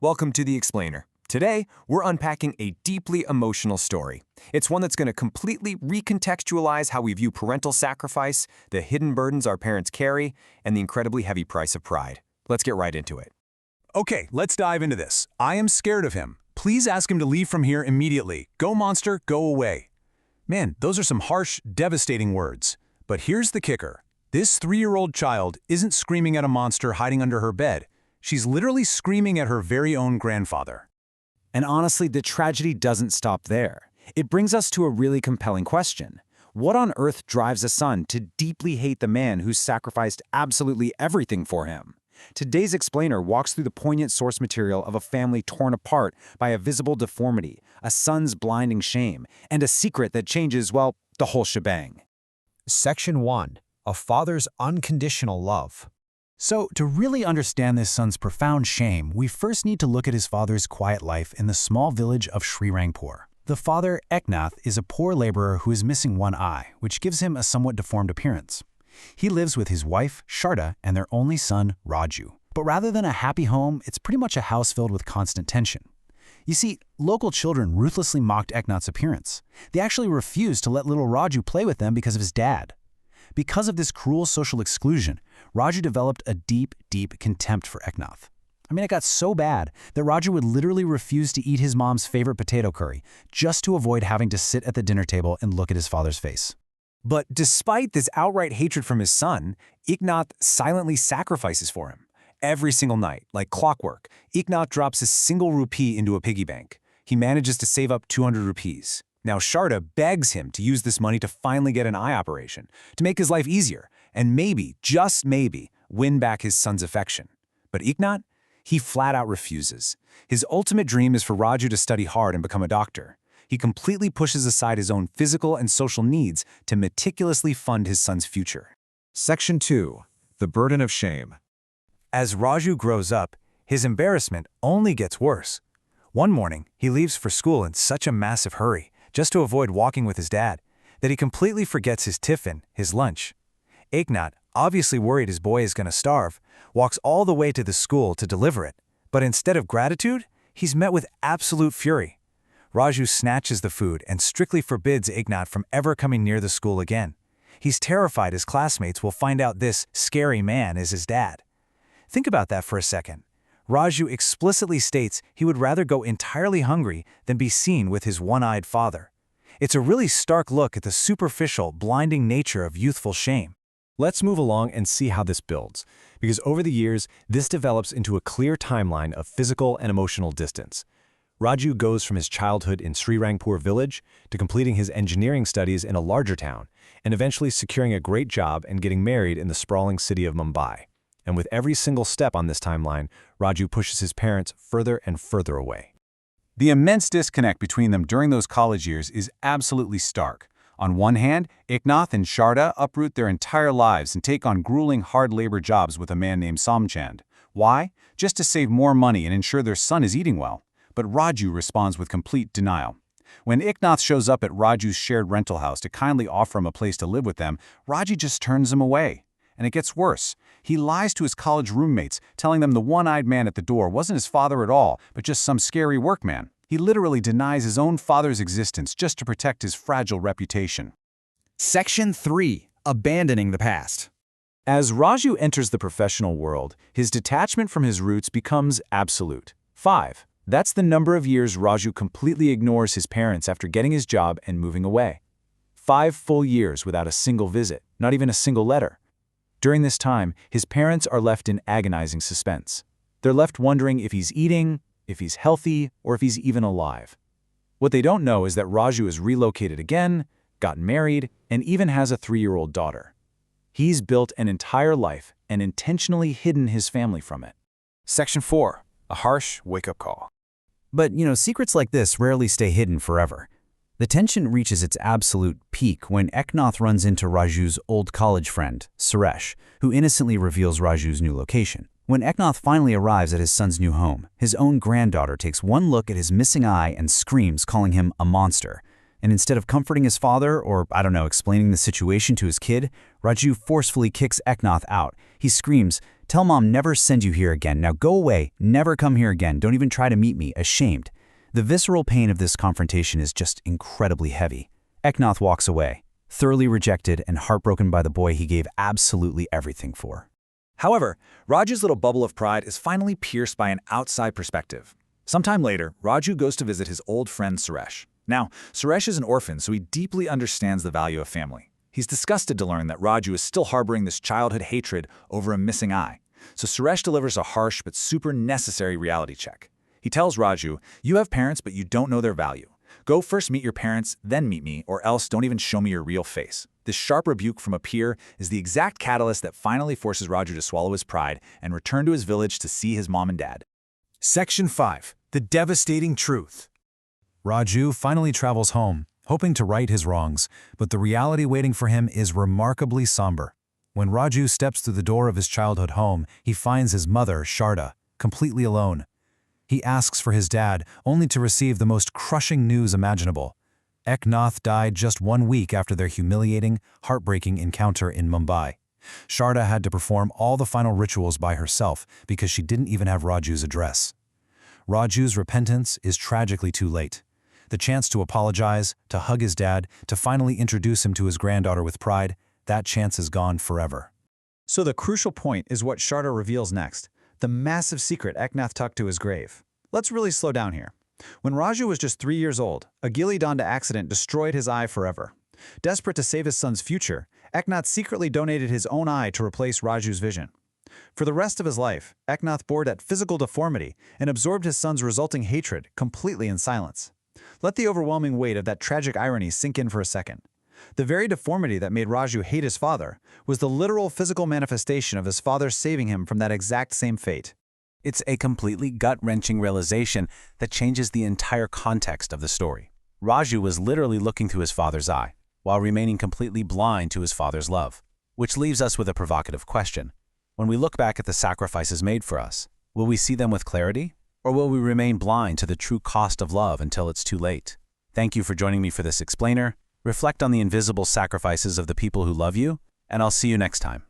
Welcome to The Explainer. Today, we're unpacking a deeply emotional story. It's one that's going to completely recontextualize how we view parental sacrifice, the hidden burdens our parents carry, and the incredibly heavy price of pride. Let's get right into it. Okay, let's dive into this. I am scared of him. Please ask him to leave from here immediately. Go, monster, go away. Man, those are some harsh, devastating words. But here's the kicker. This 3-year-old child isn't screaming at a monster hiding under her bed. She's literally screaming at her very own grandfather. And honestly, the tragedy doesn't stop there. It brings us to a really compelling question. What on earth drives a son to deeply hate the man who's sacrificed absolutely everything for him? Today's explainer walks through the poignant source material of a family torn apart by a visible deformity, a son's blinding shame, and a secret that changes, well, the whole shebang. Section 1. A father's unconditional love. So, to really understand this son's profound shame, we first need to look at his father's quiet life in the small village of Srirangpur. The father, Eknath, is a poor laborer who is missing one eye, which gives him a somewhat deformed appearance. He lives with his wife, Sharda, and their only son, Raju. But rather than a happy home, it's pretty much a house filled with constant tension. You see, local children ruthlessly mocked Eknath's appearance. They actually refused to let little Raju play with them because of his dad. Because of this cruel social exclusion, Raju developed a deep, deep contempt for Eknath. I mean, it got so bad that Raju would literally refuse to eat his mom's favorite potato curry just to avoid having to sit at the dinner table and look at his father's face. But despite this outright hatred from his son, Eknath silently sacrifices for him. Every single night, like clockwork, Eknath drops a single rupee into a piggy bank. He manages to save up 200 rupees. Now Sharda begs him to use this money to finally get an eye operation, to make his life easier, and maybe, just maybe, win back his son's affection. But Eknath? He flat out refuses. His ultimate dream is for Raju to study hard and become a doctor. He completely pushes aside his own physical and social needs to meticulously fund his son's future. Section 2. The burden of shame. As Raju grows up, his embarrassment only gets worse. One morning, he leaves for school in such a massive hurry, just to avoid walking with his dad, that he completely forgets his tiffin, his lunch. Eknath, obviously worried his boy is going to starve, walks all the way to the school to deliver it. But instead of gratitude, he's met with absolute fury. Raju snatches the food and strictly forbids Eknath from ever coming near the school again. He's terrified his classmates will find out this scary man is his dad. Think about that for a second. Raju explicitly states he would rather go entirely hungry than be seen with his one-eyed father. It's a really stark look at the superficial, blinding nature of youthful shame. Let's move along and see how this builds, because over the years, this develops into a clear timeline of physical and emotional distance. Raju goes from his childhood in Srirangpur village to completing his engineering studies in a larger town, and eventually securing a great job and getting married in the sprawling city of Mumbai. And with every single step on this timeline, Raju pushes his parents further and further away. The immense disconnect between them during those college years is absolutely stark. On one hand, Eknath and Sharda uproot their entire lives and take on grueling hard labor jobs with a man named Somchand. Why? Just to save more money and ensure their son is eating well. But Raju responds with complete denial. When Eknath shows up at Raju's shared rental house to kindly offer him a place to live with them, Raju just turns him away. And it gets worse. He lies to his college roommates, telling them the one-eyed man at the door wasn't his father at all, but just some scary workman. He literally denies his own father's existence just to protect his fragile reputation. Section 3. Abandoning the past. As Raju enters the professional world, his detachment from his roots becomes absolute. 5. That's the number of years Raju completely ignores his parents after getting his job and moving away. 5 full years without a single visit, not even a single letter. During this time, his parents are left in agonizing suspense. They're left wondering if he's eating, if he's healthy, or if he's even alive. What they don't know is that Raju is relocated again, gotten married, and even has a 3-year-old daughter. He's built an entire life and intentionally hidden his family from it. Section 4. A harsh wake-up call. But, secrets like this rarely stay hidden forever. The tension reaches its absolute peak when Eknath runs into Raju's old college friend, Suresh, who innocently reveals Raju's new location. When Eknath finally arrives at his son's new home, his own granddaughter takes one look at his missing eye and screams, calling him a monster. And instead of comforting his father or, I don't know, explaining the situation to his kid, Raju forcefully kicks Eknath out. He screams, "Tell mom never send you here again. Now go away. Never come here again. Don't even try to meet me. Ashamed." The visceral pain of this confrontation is just incredibly heavy. Eknath walks away, thoroughly rejected and heartbroken by the boy he gave absolutely everything for. However, Raju's little bubble of pride is finally pierced by an outside perspective. Sometime later, Raju goes to visit his old friend Suresh. Now, Suresh is an orphan, so he deeply understands the value of family. He's disgusted to learn that Raju is still harboring this childhood hatred over a missing eye. So Suresh delivers a harsh but super necessary reality check. He tells Raju, "You have parents, but you don't know their value. Go first meet your parents, then meet me, or else don't even show me your real face." This sharp rebuke from a peer is the exact catalyst that finally forces Raju to swallow his pride and return to his village to see his mom and dad. Section 5. The Devastating Truth. Raju finally travels home, hoping to right his wrongs, but the reality waiting for him is remarkably somber. When Raju steps through the door of his childhood home, he finds his mother, Sharda, completely alone. He asks for his dad, only to receive the most crushing news imaginable. Eknath died just 1 week after their humiliating, heartbreaking encounter in Mumbai. Sharda had to perform all the final rituals by herself because she didn't even have Raju's address. Raju's repentance is tragically too late. The chance to apologize, to hug his dad, to finally introduce him to his granddaughter with pride, that chance is gone forever. So the crucial point is what Sharda reveals next, the massive secret Eknath tucked to his grave. Let's really slow down here. When Raju was just 3 years old, a Gilli Danda accident destroyed his eye forever. Desperate to save his son's future, Eknath secretly donated his own eye to replace Raju's vision. For the rest of his life, Eknath bore that physical deformity and absorbed his son's resulting hatred completely in silence. Let the overwhelming weight of that tragic irony sink in for a second. The very deformity that made Raju hate his father was the literal physical manifestation of his father saving him from that exact same fate. It's a completely gut-wrenching realization that changes the entire context of the story. Raju was literally looking through his father's eye, while remaining completely blind to his father's love. Which leaves us with a provocative question. When we look back at the sacrifices made for us, will we see them with clarity? Or will we remain blind to the true cost of love until it's too late? Thank you for joining me for this explainer. Reflect on the invisible sacrifices of the people who love you, and I'll see you next time.